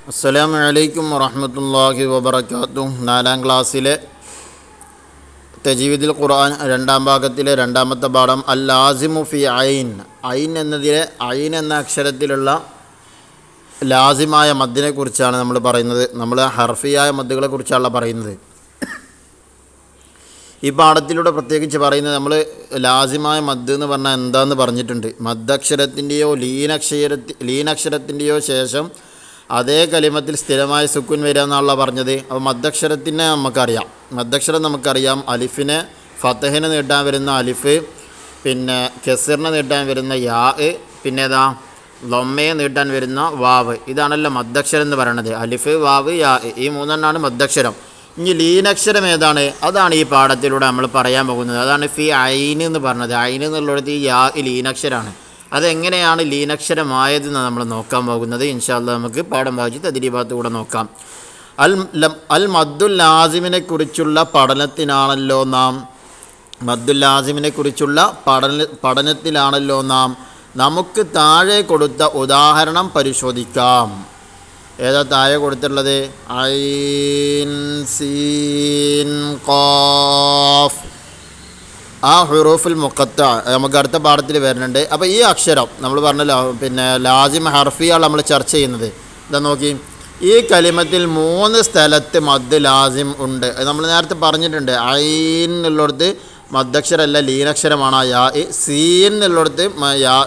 അസ്സലാമു അലൈക്കും വറഹ്മത്തുള്ളാഹി വബറകാതുഹു. 4ാം ക്ലാസ്സിലെ തജ്വീദുൽ ഖുർആൻ 2ാം ഭാഗത്തിലെ 2ാമത്തെ പാഠം അൽ ലാസിമു ഫി ഐൻ. ഐൻ എന്നതിലെ ഐൻ എന്ന അക്ഷരത്തിലുള്ള ലാസിമായ മദ്ദിനെ കുറിച്ചാണ് നമ്മൾ പറയുന്നത്. നമ്മൾ ഹർഫിയായ മദ്ദുകളെ കുറിച്ചാണ് പറയുന്നത്. ഈ പാഠത്തിലൂടെ പ്രത്യേകിച്ച് പറയുന്നത് നമ്മൾ ലാസിമായ മദ് എന്ന് പറഞ്ഞാൽ എന്താണെന്ന് പറഞ്ഞിട്ടുണ്ട്. മദ്ദക്ഷരത്തിൻ്റെയോ ലീനക്ഷരത്തിൻ്റെയോ ശേഷം അതേ കലിമത്തിൽ സ്ഥിരമായ സുക്കൂൻ വരിക എന്നാണല്ലോ പറഞ്ഞത്. അപ്പോൾ മദ്ദക്ഷരത്തിനെ നമുക്കറിയാം. അലിഫിനെ ഫതഹിനെ നീട്ടാൻ വരുന്ന അലിഫ്, പിന്നെ കെസറിനെ നീട്ടാൻ വരുന്ന യാ, പിന്നെ ഏതാ ലൊമ്മയെ നീട്ടാൻ വരുന്ന വാവ്. ഇതാണല്ലോ മദ്ദക്ഷരം എന്ന് പറയണത്. അലിഫ്, വാവ്, യാ, ഈ മൂന്നെണ്ണമാണ് മദ്ദക്ഷരം. ഇനി ലീനക്ഷരം ഏതാണ്? അതാണ് ഈ പാഠത്തിലൂടെ നമ്മൾ പറയാൻ പോകുന്നത്. അതാണ് ഫി ഐൻ എന്ന് പറഞ്ഞത്. ഐൻ എന്നുള്ളത് ഈ യാ ലീനക്ഷരമാണ്. അതെങ്ങനെയാണ് ലീനക്ഷരമായതെന്ന് നമ്മൾ നോക്കാൻ പോകുന്നത്. ഇൻഷാ അല്ലാഹ് നമുക്ക് പാഠം വായിച്ച് തദ്രീബാത്ത് കൂടെ നോക്കാം. അൽ മദ്ദുൽ ലാസിമിനെ കുറിച്ചുള്ള പഠനത്തിലാണല്ലോ നാം നമുക്ക് താഴെ കൊടുത്ത ഉദാഹരണം പരിശോധിക്കാം. ഏതാ താഴെ കൊടുത്തിട്ടുള്ളത്? ഐൻ, സീൻ, ഖാഫ്. ആ ഹുറൂഫുൽ മുഖത്ത നമുക്ക് അടുത്ത പാഠത്തിൽ വരുന്നുണ്ട്. അപ്പോൾ ഈ അക്ഷരം നമ്മൾ പറഞ്ഞല്ലോ, പിന്നെ ലാസിം ഹർഫിയാണ് നമ്മൾ ചർച്ച ചെയ്യുന്നത്. ഇതാ നോക്കി, ഈ കലിമത്തിൽ 3 സ്ഥലത്ത് മദ് ലാസിം ഉണ്ട്. നമ്മൾ നേരത്തെ പറഞ്ഞിട്ടുണ്ട്. ഐൻ എന്നുള്ളിടത്ത് മദ്ദക്ഷരമല്ല, ലീനക്ഷരമാണ് ആ യാ. സീൻ എന്നുള്ളിടത്ത് യാ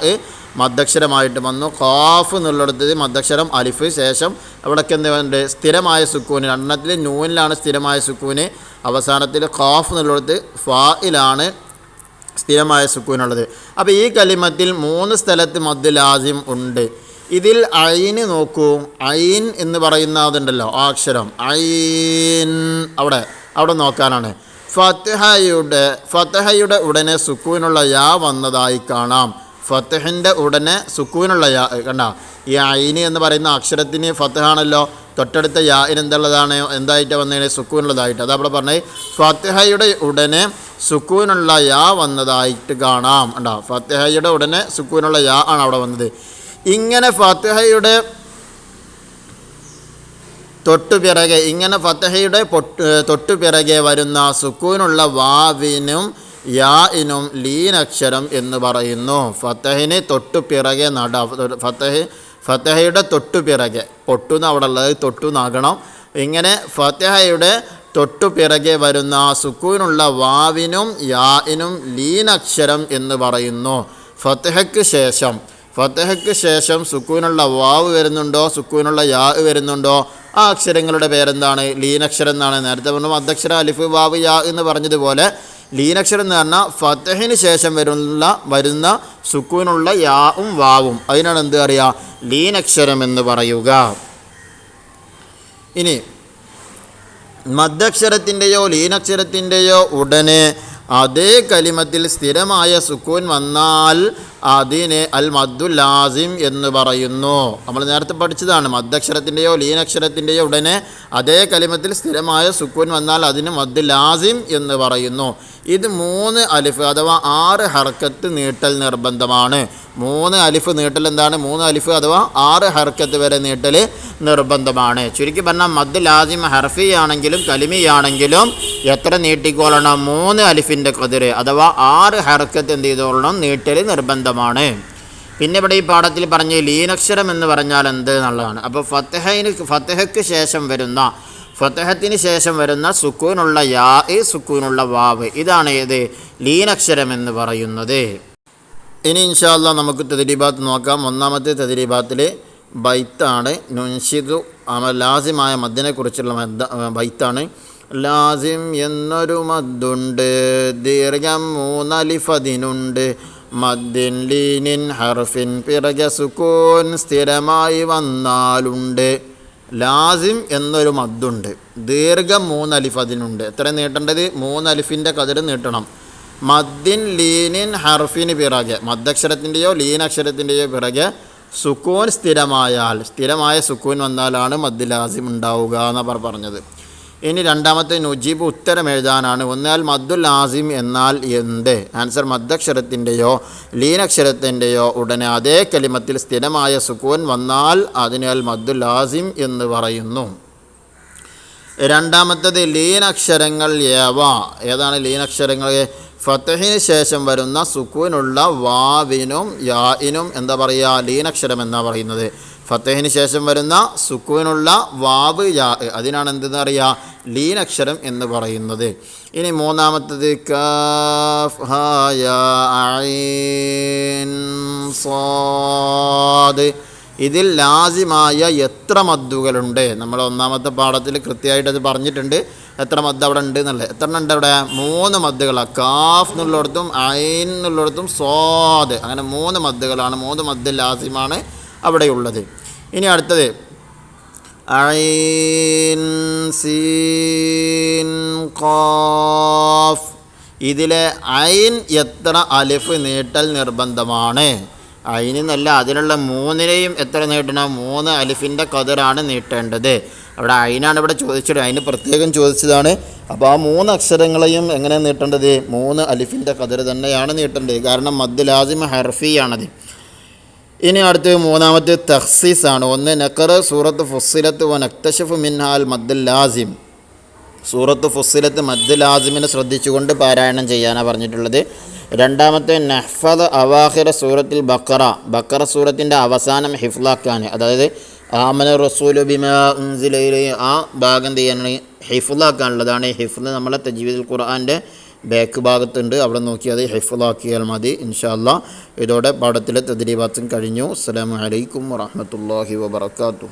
മദ്ദക്ഷരമായിട്ട് വന്നു. ഖാഫ് എന്നുള്ളിടത്ത് മദ്ദക്ഷരം അലിഫ്. ശേഷം അവിടെയൊക്കെ എന്തുണ്ട്? സ്ഥിരമായ സുക്കൂന്. രണ്ടെണ്ണത്തിൽ നൂനിലാണ് സ്ഥിരമായ സുക്കൂന്. അവസാനത്തിൽ ഖാഫ് എന്നുള്ളിടത്ത് ഫായിലാണ് സ്ഥിരമായ സുക്കൂനുള്ളത്. അപ്പോൾ ഈ കലിമത്തിൽ 3 സ്ഥലത്ത് മദ് ലാസിം ഉണ്ട്. ഇതിൽ ഐന് നോക്കൂ. ഐൻ എന്ന് പറയുന്ന അതുണ്ടല്ലോ, ആ അക്ഷരം ഐൻ, അവിടെ നോക്കാനാണ്. ഫതഹയുടെ ഉടനെ സുക്കൂനുള്ള യാ വന്നതായി കാണാം. ഫതഹിൻ്റെ ഉടനെ സുക്കൂനുള്ള യാ കണ്ട. ഈ ഐന് എന്ന് പറയുന്ന അക്ഷരത്തിന് ഫതഹാണല്ലോ. തൊട്ടടുത്ത യാന് എന്തായിട്ട് വന്നതിന്? സുക്കൂനുള്ളതായിട്ട്. അതവിടെ പറഞ്ഞത് ഫതഹയുടെ ഉടനെ സുക്കൂനുള്ള യാ വന്നതായിട്ട് കാണാം. കണ്ടോ, ഫതഹയുടെ ഉടനെ സുക്കൂനുള്ള യാ ആണ് അവിടെ വന്നത്. ഇങ്ങനെ ഫതഹയുടെ തൊട്ടുപിറകെ വരുന്ന സുക്കൂനുള്ള വാവിനും യാഇനും ലീനക്ഷരം എന്ന് പറയുന്നു. ഫതഹിന് തൊട്ടുപിറകെ ഫതഹയുടെ തൊട്ടുപിറകെ, പൊട്ടുന്ന അവിടെ ഉള്ളത് തൊട്ടുനാകണം. ഇങ്ങനെ ഫതഹയുടെ തൊട്ടുപിറകെ വരുന്ന സുക്കൂനുള്ള വാവിനും യാഇനും ലീനക്ഷരം എന്ന് പറയുന്നു. ഫതഹയ്ക്ക് ശേഷം സുക്കൂനുള്ള വാവ് വരുന്നുണ്ടോ, സുക്കൂനുള്ള യാ വരുന്നുണ്ടോ, ആ അക്ഷരങ്ങളുടെ പേരെന്താണ്? ലീനക്ഷരം എന്നാണ്. നേരത്തെ പറഞ്ഞു മദ്ദക്ഷരം അലിഫ്, വാവ്, യാ എന്ന് പറഞ്ഞതുപോലെ ലീനക്ഷരം എന്ന് പറഞ്ഞാൽ ഫതഹിന് ശേഷം വരുന്ന സുക്കൂനുള്ള യാവും വാവും. അതിനാണ് എന്ത് പറയുക? ലീനക്ഷരം എന്ന് പറയുക. ഇനി മദ്ദക്ഷരത്തിൻ്റെയോ ലീനക്ഷരത്തിൻ്റെയോ ഉടനെ അതേ കലിമത്തിൽ സ്ഥിരമായ സുക്കൂൻ വന്നാൽ അതിനെ അൽ മദ്ദുൽ ലാസിം എന്ന് പറയുന്നു. നമ്മൾ നേരത്തെ പഠിച്ചതാണ്. മദ്ദക്ഷരത്തിൻ്റെയോ ലീനക്ഷരത്തിൻ്റെയോ ഉടനെ അതേ കലിമത്തിൽ സ്ഥിരമായ സുക്കൂൻ വന്നാൽ അതിന് മദ്ദുൽ ലാസിം എന്ന് പറയുന്നു. ഇത് 3 അലിഫ് അഥവാ 6 ഹർക്കത്ത് നീട്ടൽ നിർബന്ധമാണ്. 3 അലിഫ് നീട്ടൽ എന്താണ്? 3 അലിഫ് അഥവാ 6 ഹർക്കത്ത് വരെ നീട്ടൽ നിർബന്ധമാണ്. ചുരുക്കി പറഞ്ഞാൽ മദ് ലാസിം ഹർഫിയാണെങ്കിലും കലിമിയാണെങ്കിലും എത്ര നീട്ടിക്കൊള്ളണം? 3 അലിഫിൻ്റെ ഖദർ അഥവാ 6 ഹർക്കത്ത് എന്ത് ചെയ്തോളണം? നീട്ടൽ നിർബന്ധമാണ്. പിന്നെ ഇവിടെ ഈ പാഠത്തിൽ പറഞ്ഞ് ലീനക്ഷരം എന്ന് പറഞ്ഞാൽ എന്ത് എന്നുള്ളതാണ്. അപ്പോൾ ഫതഹയ്ക്ക് ശേഷം വരുന്ന സുക്കൂനുള്ള യാ, സുക്കൂനുള്ള വാവ്, ഇതാണ് ഏത്? ലീനക്ഷരം എന്ന് പറയുന്നത്. ഇനി ഇൻഷാ അല്ലാഹ് നമുക്ക് തദ്രീബാത്ത് നോക്കാം. 1ാമത്തെ തദ്രീബാത്തിൽ ബൈത്താണ്. നുൻഷിദു ലാസിമായ മദ്ദിനെ കുറിച്ചുള്ള ബൈത്താണ്. ലാസിം എന്നൊരു മദ്ദുണ്ട്, ദീർഘം 3 അലിഫ് അതിനുണ്ട്. മദ്ദിൻ ലീനിൻ ഹർഫിൻ പിറകെ സുക്കൂൻ സ്ഥിരമായി വന്നാലുണ്ട്. ലാസിം എന്നൊരു മദ്ദുണ്ട്, ദീർഘം 3 അലിഫ് അതിനുണ്ട്. എത്ര നീട്ടേണ്ടത്? 3 അലിഫിൻ്റെ ഖദർ നീട്ടണം. മദ്ദിൻ ലീനിൻ ഹർഫിന് പിറകെ, മദ്ദക്ഷരത്തിൻ്റെയോ ലീനക്ഷരത്തിൻ്റെയോ പിറകെ സ്ഥിരമായ സുക്കൂൻ വന്നാലാണ് മദ് ലാസിം ഉണ്ടാവുക എന്നാണ് പറഞ്ഞത്. ഇനി രണ്ടാമത്തെ നുജീബ് ഉത്തരം എഴുതാനാണ്. ഒന്നാൽ മദ്ദുൽ ലാസിം എന്നാൽ എന്ത്? ആൻസർ മദ്ദക്ഷരത്തിൻ്റെയോ ലീനക്ഷരത്തിൻ്റെയോ ഉടനെ അതേ കലിമത്തിൽ സ്ഥിരമായ സുക്കൂൻ വന്നാൽ അതിനാൽ മദ്ദുൽ ലാസിം എന്ന് പറയുന്നു. രണ്ടാമത്തത് ലീനക്ഷരങ്ങൾ ഏതാണ് ലീനക്ഷരങ്ങൾ? ഫതഹിന് ശേഷം വരുന്ന സുക്കൂനുള്ള വാവിനും യാഇനും എന്താ പറയുക? ലീനക്ഷരം എന്നാ പറയുന്നത്. ഫതഹിന് ശേഷം വരുന്ന സുക്കൂനുള്ള വാവ് യാ അതിനാണ് എന്തെന്ന് പറയുക? ലീനക്ഷരം എന്ന് പറയുന്നത്. ഇനി മൂന്നാമത്തത് കാഫ് ഹാ യാ ഐൻ സാദ്. ഇതിൽ ലാസിമായ എത്ര മദ്ദുകളുണ്ട്? നമ്മൾ ഒന്നാമത്തെ പാഠത്തിൽ കൃത്യമായിട്ട് അത് പറഞ്ഞിട്ടുണ്ട്. എത്ര മദ്ദ് അവിടെ ഉണ്ട് എന്നുള്ളത്. എത്ര ഉണ്ട് അവിടെ? 3 മദ്ദുകളാണ്. കാഫ് എന്നുള്ളിടത്തും ഐൻ എന്നുള്ളിടത്തും സ്വാദ്, അങ്ങനെ 3 മദ്ദുകളാണ്. 3 മദ്ദ് ലാസിമാണ് അവിടെയുള്ളത്. ഇനി അടുത്തത് ഐൻ സീൻ ഖാഫ്. ഇതിലെ ഐൻ എത്ര അലിഫ് നീട്ടൽ നിർബന്ധമാണ്? ഐനെന്നല്ല, അതിലുള്ള 3നെയും എത്ര നീട്ടണം? 3 അലിഫിൻ്റെ ഖദറാണ് നീട്ടേണ്ടത്. അവിടെ ഐനാണ് ഇവിടെ ചോദിച്ചത്, അതിന് പ്രത്യേകം ചോദിച്ചതാണ്. അപ്പോൾ ആ 3 അക്ഷരങ്ങളെയും എങ്ങനെ നീട്ടേണ്ടത്? 3 അലിഫിൻ്റെ ഖദർ തന്നെയാണ് നീട്ടേണ്ടത്. കാരണം മദ് ലാസിം ഹർഫിയാണത്. ഇനി അടുത്ത് മൂന്നാമത്തെ തഖ്സീസാണ്. 1 നഖർ സൂറത്ത് ഫുസ്സിലത്ത് വ നക്തശിഫു മിൻഹാൽ മദ് ലാസിം. സൂറത്ത് ഫുസ്സിലത്ത് മദ് ലാസിമിനെ ശ്രദ്ധിച്ചുകൊണ്ട് പാരായണം ചെയ്യാനാണ് പറഞ്ഞിട്ടുള്ളത്. രണ്ടാമത്തെ നഹ്ഫദ് അവാഖിറ സൂറത്തിൽ ബക്കറ സൂറത്തിൻ്റെ അവസാനം ഹിഫ്ലാക്കാൻ, അതായത് ആമന റസൂലു ബിമാ ഉൻസില ഇലൈഹി ആ ഭാഗം ചെയ്യാനാണ് ഹിഫ്ലാക്കാനുള്ളതാണ്. ഹിഫ്ല് നമ്മളെ തജ്വീദുൽ ഖുർആൻ്റെ ബാക്ക് ഭാഗത്തുണ്ട്, അവിടെ നോക്കി അത് ഹിഫ്ലാക്കിയാൽ മതി ഇൻഷാ അല്ലാഹ്. ഇതോടെ പാഠത്തിലെ തദ്രീബാത്തും കഴിഞ്ഞു. അസ്സലാമു അലൈക്കും വറഹ്മത്തുള്ളാഹി വബറകാതുഹു.